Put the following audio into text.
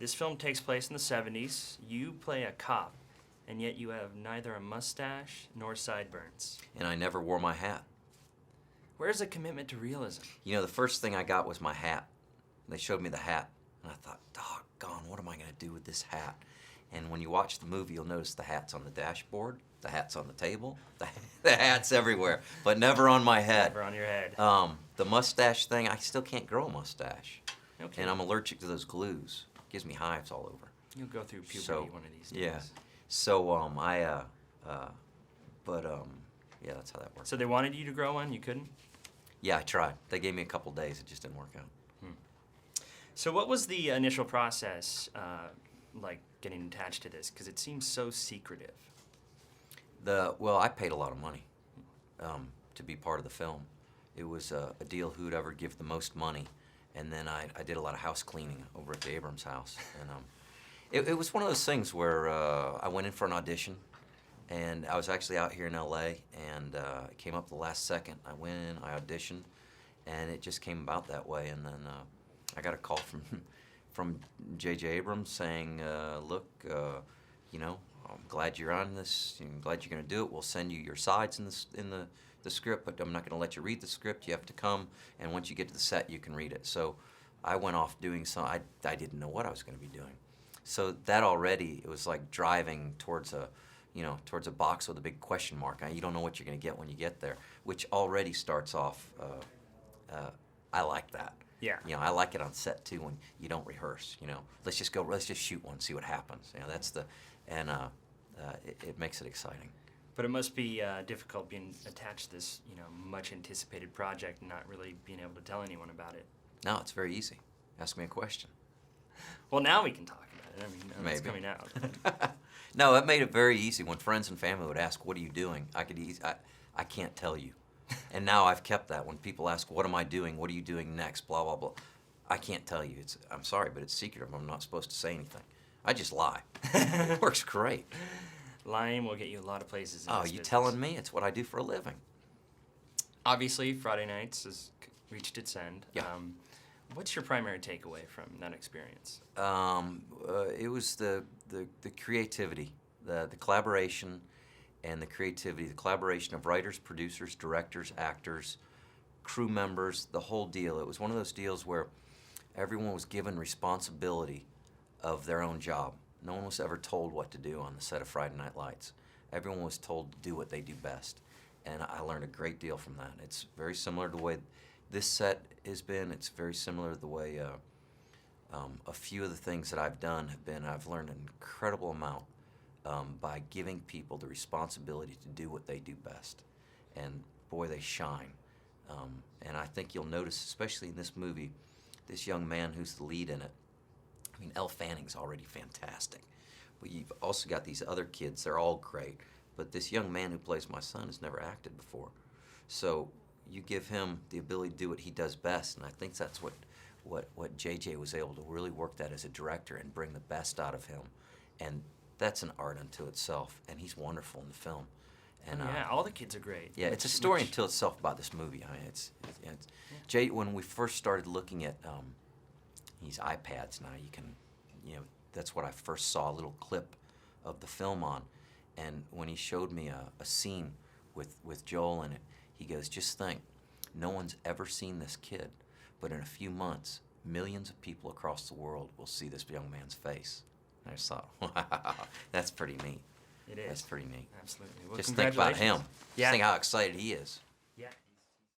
This film takes place in the 70s. You play a cop, and yet you have neither a mustache nor sideburns. And I never wore my hat. Where's the commitment to realism? You know, the first thing I got was my hat. They showed me the hat, and I thought, doggone, what am I going to do with this hat? And when you watch the movie, you'll notice the hat's on the dashboard, the hat's on the table, the hat's everywhere, but never on my head. Never on your head. The mustache thing, I still can't grow a mustache. Okay. And I'm allergic to those glues. It gives me hives all over. You'll go through puberty So, one of these days. Yeah. So, yeah, that's how that works. So they wanted you to grow one, you couldn't? Yeah, I tried. They gave me a couple days. It just didn't work out. So what was the initial process like getting attached to this? Because it seems so secretive. Well, I paid a lot of money to be part of the film. It was a deal who'd ever give the most money, and then I did a lot of house cleaning over at the Abrams house, and it was one of those things where I went in for an audition, and I was actually out here in L.A., and it came up the last second. I went in, I auditioned, and it just came about that way, and then I got a call from J.J. Abrams saying, look, you know, I'm glad you're on this. I'm glad you're going to do it. We'll send you your sides in the script, but I'm not going to let you read the script. You have to come, and once you get to the set, you can read it. So I went off doing some. I didn't know what I was going to be doing. So that already, it was like driving towards a box with a big question mark. You don't know what you're going to get when you get there, which already starts off. I like that. Yeah. You know, I like it on set too when you don't rehearse. You know, let's just shoot one, see what happens. You know, it makes it exciting. But it must be difficult being attached to this, you know, much anticipated project and not really being able to tell anyone about it. No, it's very easy. Ask me a question. Well, now we can talk about it. I mean, now it's Maybe. coming out. No, it made it very easy. When friends and family would ask, "What are you doing?" I can't tell you. And now I've kept that. When people ask, "What am I doing? What are you doing next?" Blah blah blah. I can't tell you. I'm sorry, but it's secretive. I'm not supposed to say anything. I just lie. It works great. Lying will get you a lot of places. Oh, you telling me? It's what I do for a living. Obviously, Friday Nights has reached its end. Yeah. What's your primary takeaway from that experience? It was the creativity, the collaboration, and the creativity, the collaboration of writers, producers, directors, actors, crew members, the whole deal. It was one of those deals where everyone was given responsibility of their own job. No one was ever told what to do on the set of Friday Night Lights. Everyone was told to do what they do best. And I learned a great deal from that. It's very similar to the way this set has been. It's very similar to the way a few of the things that I've done have been. I've learned an incredible amount by giving people the responsibility to do what they do best. And boy, they shine. And I think you'll notice, especially in this movie, this young man who's the lead in it. I mean, Elle Fanning's already fantastic. But you've also got these other kids. They're all great. But this young man who plays my son has never acted before. So you give him the ability to do what he does best, and I think that's what J.J. was able to really work that as a director and bring the best out of him. And that's an art unto itself, and he's wonderful in the film. And yeah, all the kids are great. Yeah, it's a story unto itself about this movie. I mean, Jay, when we first started looking at these iPads now, you can, you know, that's what I first saw a little clip of the film on. And when he showed me a scene with Joel in it, he goes, just think, no one's ever seen this kid, but in a few months, millions of people across the world will see this young man's face. And I just thought, wow, that's pretty neat. It is. That's pretty neat. Absolutely. Well, Just think about him. Yeah. Just think how excited he is.